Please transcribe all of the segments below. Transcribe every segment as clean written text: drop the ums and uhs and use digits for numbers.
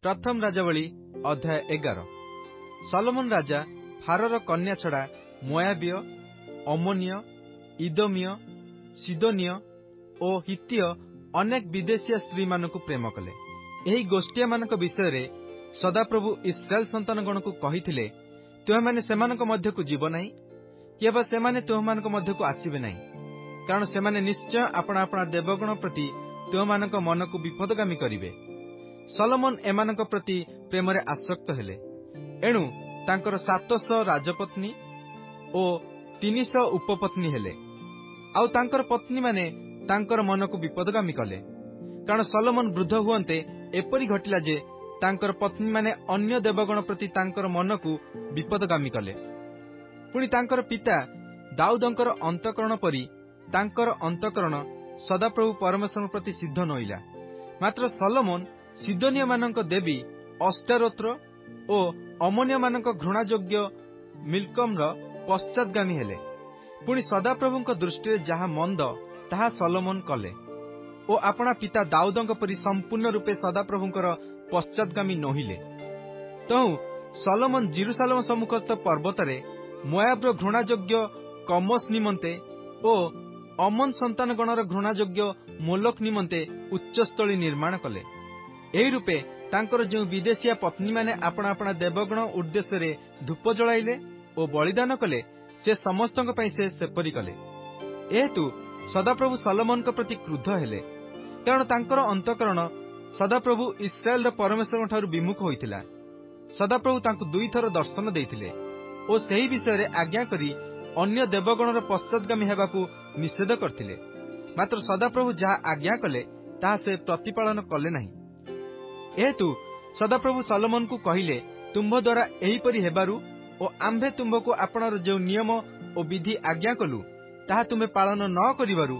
प्रथम राजावली अध्याय 11। सलोमन राजा फारोर कन्या छड़ा मोयाबीय, अमोनीय, इदोमीय, सिदोनीय और हित्तीय अनेक विदेशीय स्त्री मानक प्रेम कले। एही गोष्ठिया मानक विषय सदाप्रभु इस्राएल संतानगण को कहिथिले, तुमने सेमानक मध्यकु जीव नाही, केवल सेमाने तुममानक मध्यकु आसीबे नाही, कारण सेमाने निश्चय अपना अपना देवगण प्रति तुममानक मनकु विपदगामी करिवे। सलोमन एमानक प्रति प्रेमरे आसक्त हेले, एणु तांकर 700 राजपत्नी और 300 उपपत्नी हेले। आउ तांकर पत्नी माने तांकर मनकु विपदगामी कले, कारण सलोमन वृद्ध हुअन्ते एपरि घटिला जे तांकर पत्नी माने अन्य देवगण प्रति तांकर मनकु विपदगामी कले। पुणी तांकर पिता दाऊदंकर अंतकरण परि तांकर अंतकरण सदाप्रभु परमेश्वर प्रति सिद्ध नइला। मात्र सलोमन सिदोनिया मानक देवी अष्टारोत्र और अमोनिया मानक घृणायोग्य मिल्कमर पश्चातगामी हेले। पुणी सदाप्रभुंक दृष्टि जहा मंद ताहा सलोमन कले और अपना पिता दाऊदंक परि संपूर्ण रूपे सदाप्रभुंकर पश्चातगामी नहिले। तहु सलोमन जेरुसालेम सम्मुखस्थ पर्वतरे मोयाबर घृणायोग्य कमोस निमंते और अमन संतानगणर घृणायोग्य मोलक निमंते उच्चस्थली निर्माण कले। एही रूपे तांकर जो विदेशिया पत्नी माने अपना अपना देवगण उद्देश्य धूप जलाइले और बलिदान कले, से समस्तक पई से सेपरि कले। एहेतु सदाप्रभु सलोमन प्रति क्रुद्ध हेले, कारण तांकर अंतकरण सदाप्रभु इस्राएल परमेश्वर ठारू विमुख होइतिला। सदाप्रभु तांकु 2 थर दर्शन देइथिले और सेही विषय आज्ञा करी अन्य देवगणर पश्चातगामी हेबाकू निषेध करथिले। मात्र सदाप्रभु जहा आज्ञा कले ताहा से प्रतिपालन कले नाही। एहेतु सदाप्रभु सलोमन को कहिले, तुम्भ द्वारा एहीपरि हेबारु और आम्भे तुम्भको आपणार जो नियम और विधि आज्ञा कलु ताहा तुम्हे पालन न करिबारु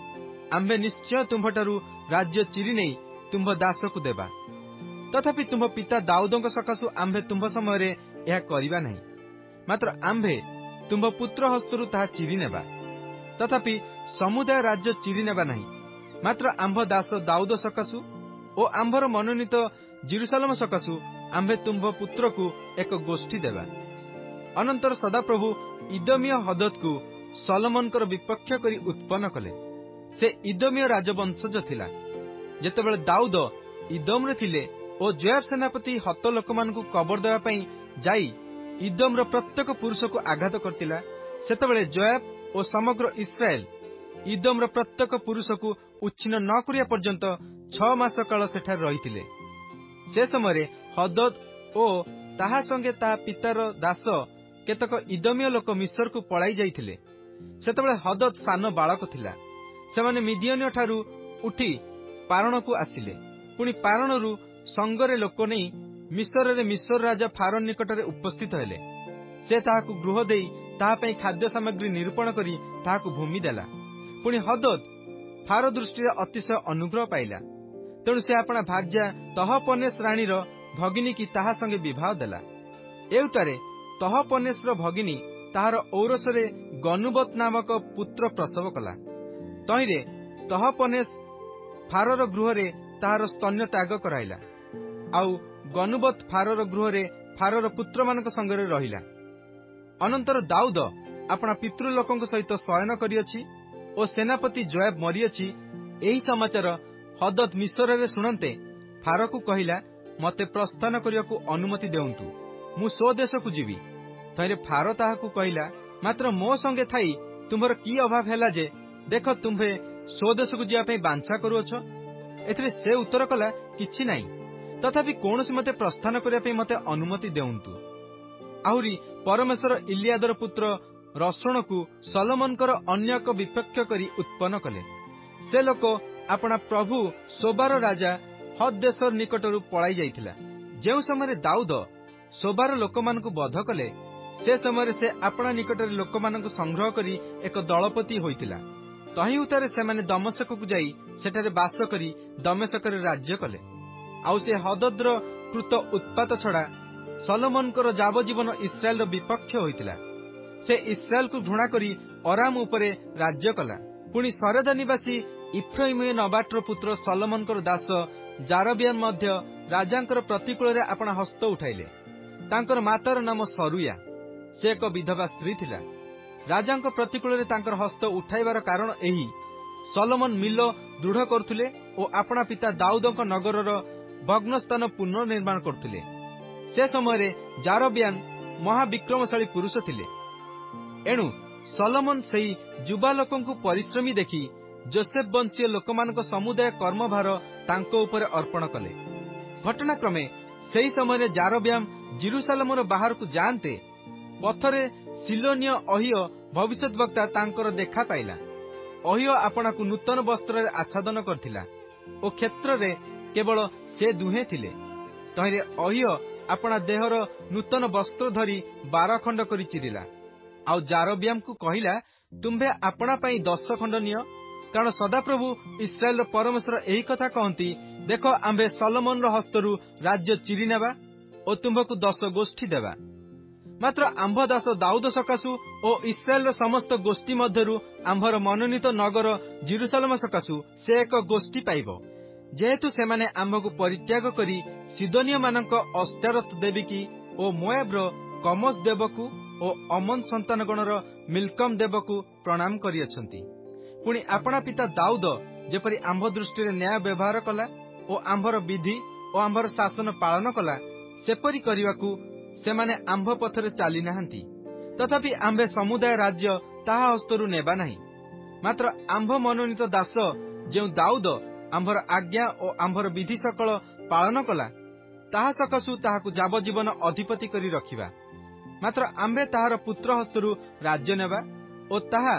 आम्भे निश्चय तुम्भटारू राज्य चिरी नहीं तुम्भ दासकु देबा। तथापि तुम्भ पिता दाऊदंक सकाशु आम्भे तुम्भ समय यह करिबा नहीं, मात्र आम्भे तुम्भ पुत्र हस्तरु ताहा चिरी नेबा। तथापि समुदाय राज्य चिरी नेबा नहीं, मात्र आम्भ दास दाऊद सकाशु और आम्भर मनोनीत जेरुसालेम सकाशु आम्भे तुम्भ पुत्र को एक गोष्ठी देबा। अनंतर सदाप्रभु इदोमीय हदद को सलोमनकर विपक्ष करी उत्पन्न कले। से इदोमीय राजवंशज थिला। जेतेबेले दाऊद इदोमरे थिले और जोआब सेनापति हत लोक मानकु कबर देबा पई जाई इदोमर प्रत्येक पुरुष को आघात करतिला, सेतेबेले जोआब और समग्र इस्राएल इदोमर प्रत्येक पुरुष को उच्छिन्न न करिया पर्यंत 6 मास काल सेठार रहिथिले। से समय हदद और ताहा संगे ताहा पितार दास केतक इदोमीय लोक मिस्र को पलाई जाइथिले। सेतेबेले हदद सान बालक थिला। सेमाने मिदियनिय ठारू उठी पारण को आसिले। पुणी पारणरू संगरे लोक नहीं मिस्र राजा फारोन निकटरे उपस्थित हेले। से ताहाकु गृह देई ताहा पई खाद्य सामग्री निरूपण करी ताहाकु भूमि देला। पुणी हदद फारो दृष्टि अतिशय अनुग्रह पाइला, तेणु से अपना भाग्या तहपनेस राणीर भगिनी की ताहा संगे विवाह देला। एउतारे तहपनेसर भगिनी ताहार औरसरे गनुबत नामक पुत्र प्रसव कला। तहिरे तहपनेस फारोर गृहरे ताहार स्तन्य त्याग कराइला, आउ गनुबत फारोर गृहरे फारोर पुत्र मानक संगरे रहिला। अनंतर दाऊद अपना पितृलोकଙ୍କ सहित शयन करिअछि और सेनापति जोआब मरिअछि। एही समाचार हदद मिस्र शुणन्ते फारो को कहिला, मते प्रस्थान करियाकू अनुमति देउंतु, मु स्वदेश को जीवी। तहिरे फारो ताहाकू कहिला, मात्र मो संगे थाई तुम्हर की अभाव हैला जे देख तुम्हे स्वदेश को जिया पई बांछा करूअछ। एथिरे से उत्तर कला, किछि नाही, तथापि कोनोसी मते प्रस्थान करिया पई मते अनुमति देउंतु। आहुरी परमेश्वर इलियादर पुत्र रसोण को सलोमनकर अन्य एक विपक्ष करी उत्पन्न कले। से लोक अपना प्रभु सोबार राजा हद देशर निकटरू पलाई जाइथिला। जेउ समय दाऊद सोबार लोकमानकु बध कले, से समय से अपना निकटरे लोकमानकु संग्रह करी एक दलपति होइतिला। तही उतारे सेमाने दमस्क को जाई सेठारे बास करी दमेशकरे राज्य कले। आउ से हदद्र कृत उत्पात छड़ा सलोमनकर जावजीवन इस्राएल विपक्ष होइतिला। से इस्राएल को घृणा करी अराम उपरे राज्य कला। पुणी सरेदा निवासी इफ्राइम नबाटर पुत्र सलोमनकर दास जारबियान मध्य ରାଜାଙ୍କର ପ୍ରତିକୂଳରେ ଆପଣା ହସ୍ତ ଉଠାଇଲେ। ତାଙ୍କର ମାତାର ନାମ ସରୁୟା, ସେ ଏକ ବିଧବା ସ୍ତ୍ରୀ ଥିଲା। ରାଜାଙ୍କ ପ୍ରତିକୂଳରେ ତାଙ୍କର ହସ୍ତ ଉଠାଇବାର କାରଣ ଏହି, ସଲୋମନ ମିଲ ଦୃଢ଼ କରୁଥିଲେ ଓ ଆପଣା ପିତା ଦାଉଦଙ୍କ ନଗରର ଭଗ୍ନସ୍ଥାନ ପୁନର୍ନିର୍ମାଣ କରୁଥିଲେ। ସେ ସମୟରେ ଜାରବିଆମ ମହାବିକ୍ରମଶାଳୀ ପୁରୁଷ ଥିଲେ। ଏଣୁ ସଲୋମନ ସେହି ଯୁବା ଲୋକଙ୍କୁ ପରିଶ୍ରମୀ ଦେଖି ଯୋସେଫ ବଂଶୀୟ ଲୋକମାନଙ୍କ ସମୁଦାୟ କର୍ମଭାର ତାଙ୍କ ଉପରେ ଅର୍ପଣ କଲେ। ଘଟଣାକ୍ରମେ ସେହି ସମୟରେ ଜାରବିଆମ ଜେରୁସାଲେମର ବାହାରକୁ ଯାଆନ୍ତେ ପଥରେ ସିଲୋନୀୟ ଅହିୟ ଭବିଷ୍ୟତବକ୍ତା ତାଙ୍କର ଦେଖା ପାଇଲା। ଅହିୟ ଆପଣାକୁ ନୂତନ ବସ୍ତ୍ରରେ ଆଚ୍ଛାଦନ କରିଥିଲା ଓ କ୍ଷେତ୍ରରେ କେବଳ ସେ ଦୁହେଁ ଥିଲେ। ତହିଁରେ ଅହିୟ ଆପଣା ଦେହର ନୂତନ ବସ୍ତ୍ର ଧରି 12 ଖଣ୍ଡ କରି ଚିରିଲା। ଆଉ ଜାରବିଆମକୁ କହିଲା, ତୁମ୍ଭେ ଆପଣା ପାଇଁ 10 ଖଣ୍ଡ ନିଅ, କାରଣ ସଦାପ୍ରଭୁ ଇସ୍ରାଏଲର ପରମେଶ୍ୱର ଏହି କଥା କହନ୍ତି, ଦେଖ, ଆମ୍ଭେ ସଲୋମନର ହସ୍ତରୁ ରାଜ୍ୟ ଚିରି ନେବା ଓ ତୁମ୍ଭକୁ 10 ଗୋଷ୍ଠୀ ଦେବା। ମାତ୍ର ଆମ୍ଭ ଦାସ ଦାଉଦ ସକାଶୁ ଓ ଇସ୍ରାଏଲର ସମସ୍ତ ଗୋଷ୍ଠୀ ମଧ୍ୟରୁ ଆମ୍ଭର ମନୋନୀତ ନଗର ଜେରୁସାଲେମ ସକାଶୁ ସେ ଏକ ଗୋଷ୍ଠୀ ପାଇବ। ଯେହେତୁ ସେମାନେ ଆମ୍ଭକୁ ପରିତ୍ୟାଗ କରି ସିଦୋନୀୟମାନଙ୍କ ଅଷ୍ଟାରତ ଦେବୀକି ଓ ମୋଆବର କମୋସ ଦେବକୁ ଓ ଅମନ ସନ୍ତାନଗଣର ମିଲ୍କମ ଦେବକୁ ପ୍ରଣାମ କରିଅଛନ୍ତି। ପୁଣି ଆପଣା ପିତା ଦାଉଦ ଯେପରି ଆମ୍ଭ ଦୃଷ୍ଟିରେ ନ୍ୟାୟ ବ୍ୟବହାର କଲା ଓ ଆମ୍ଭର ବିଧି ଓ ଆମ୍ଭର ଶାସନ ପାଳନ କଲା, ସେପରି କରିବାକୁ ସେମାନେ ଆମ୍ଭ ପଥରେ ଚାଲି ନାହାନ୍ତି। ତଥାପି ଆମ୍ଭେ ସମୁଦାୟ ରାଜ୍ୟ ତାହା ହସ୍ତରୁ ନେବା ନାହିଁ। ମାତ୍ର ଆମ୍ଭ ମନୋନୀତ ଦାସ ଯେଉଁ ଦାଉଦ ଆମ୍ଭର ଆଜ୍ଞା ଓ ଆମ୍ଭର ବିଧି ସକଳ ପାଳନ କଲା, ତାହା ସକାଶୁ ତାହାକୁ ଯାବଜୀବନ ଅଧିପତି କରି ରଖିବା। ମାତ୍ର ଆମ୍ଭେ ତାହାର ପୁତ୍ର ହସ୍ତରୁ ରାଜ୍ୟ ନେବା ଓ ତାହା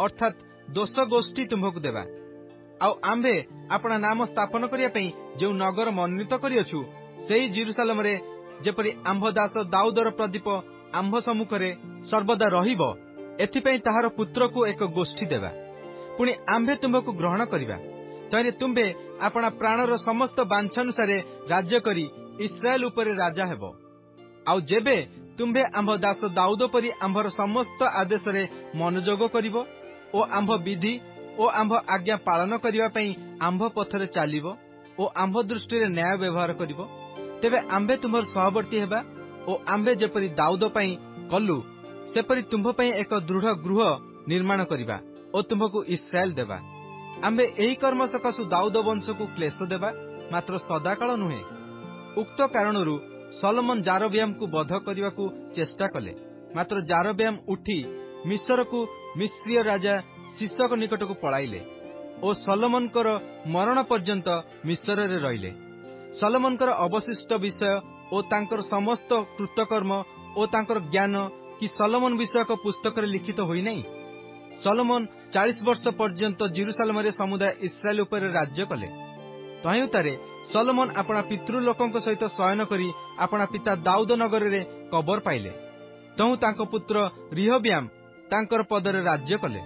ଅର୍ଥାତ୍ 10 ଗୋଷ୍ଠୀ ତୁମ୍ଭକୁ ଦେବା। ଆଉ ଆମ୍ଭେ ଆପଣା ନାମ ସ୍ଥାପନ କରିବା ପାଇଁ ଯେଉଁ ନଗର ମନୋନୀତ କରିଅଛୁ, ସେହି ଜେରୁସାଲେମରେ ଯେପରି ଆମ୍ଭ ଦାସ ଦାଉଦର ପ୍ରଦୀପ ଆମ୍ଭ ସମ୍ମୁଖରେ ସର୍ବଦା ରହିବ, ଏଥିପାଇଁ ତାହାର ପୁତ୍ରକୁ ଏକ ଗୋଷ୍ଠୀ ଦେବା। ପୁଣି ଆମ୍ଭେ ତୁମ୍ଭକୁ ଗ୍ରହଣ କରିବା। ତହିଁରେ ତୁମ୍ଭେ ଆପଣା ପ୍ରାଣର ସମସ୍ତ ବାଞ୍ଛାନୁସାରେ ରାଜ୍ୟ କରି ଇସ୍ରାଏଲ ଉପରେ ରାଜା ହେବ। ଆଉ ଯେବେ ତୁମ୍ଭେ ଆମ୍ଭ ଦାସ ଦାଉଦ ପରି ଆମ୍ଭର ସମସ୍ତ ଆଦେଶରେ ମନୋଯୋଗ କରିବ ଓ ଆମ୍ଭ ବିଧି ଓ ଆମ୍ଭ ଆଜ୍ଞା ପାଳନ କରିବା ପାଇଁ ଆମ୍ଭ ପଥରେ ଚାଲିବ ଓ ଆମ୍ଭ ଦୃଷ୍ଟିରେ ନ୍ୟାୟ ବ୍ୟବହାର କରିବ, ତେବେ ଆମ୍ଭେ ତୁମ୍ଭର ସହବର୍ତ୍ତୀ ହେବା ଓ ଆମ୍ଭେ ଯେପରି ଦାଉଦ ପାଇଁ କଲୁ, ସେପରି ତୁମ୍ଭ ପାଇଁ ଏକ ଦୃଢ଼ ଗୃହ ନିର୍ମାଣ କରିବା ଓ ତୁମ୍ଭକୁ ଇସ୍ରାଏଲ ଦେବା। ଆମ୍ଭେ ଏହି କର୍ମ ସକାଶୁ ଦାଉଦ ବଂଶକୁ କ୍ଲେଶ ଦେବା, ମାତ୍ର ସଦାକାଳ ନୁହେଁ। ଉକ୍ତ କାରଣରୁ ସଲୋମନ ଜାରବିଆମକୁ ବଧ କରିବାକୁ ଚେଷ୍ଟା କଲେ। ମାତ୍ର ଜାରବିଆମ ଉଠି ମିଶ୍ରକୁ ମିଶ୍ରୀୟ ରାଜା ଶିଶକ ନିକଟକୁ ପଳାଇଲେ ଓ ସଲୋମନଙ୍କର ମରଣ ପର୍ଯ୍ୟନ୍ତ ମିଶ୍ରରେ ରହିଲେ। ସଲୋମନଙ୍କର ଅବଶିଷ୍ଟ ବିଷୟ ଓ ତାଙ୍କର ସମସ୍ତ କୃତକର୍ମ ଓ ତାଙ୍କର ଜ୍ଞାନ କି ସଲୋମନ ବିଷୟକ ପୁସ୍ତକରେ ଲିଖିତ ହୋଇନାହିଁ। ସଲୋମନ 40 ବର୍ଷ ପର୍ଯ୍ୟନ୍ତ ଜେରୁସାଲେମରେ ସମୁଦାୟ ଇସ୍ରାଏଲ ଉପରେ ରାଜ୍ୟ କଲେ। ତହିଁଉତାରେ ସଲୋମନ ଆପଣା ପିତୃଲୋକଙ୍କ ସହିତ ଶୟନ କରି ଆପଣା ପିତା ଦାଉଦ ନଗରରେ କବର ପାଇଲେ। ତହୁଁ ତାଙ୍କ ପୁତ୍ର ରିହବିଆମ ତାଙ୍କର ପଦରେ ରାଜ୍ୟ କଲେ।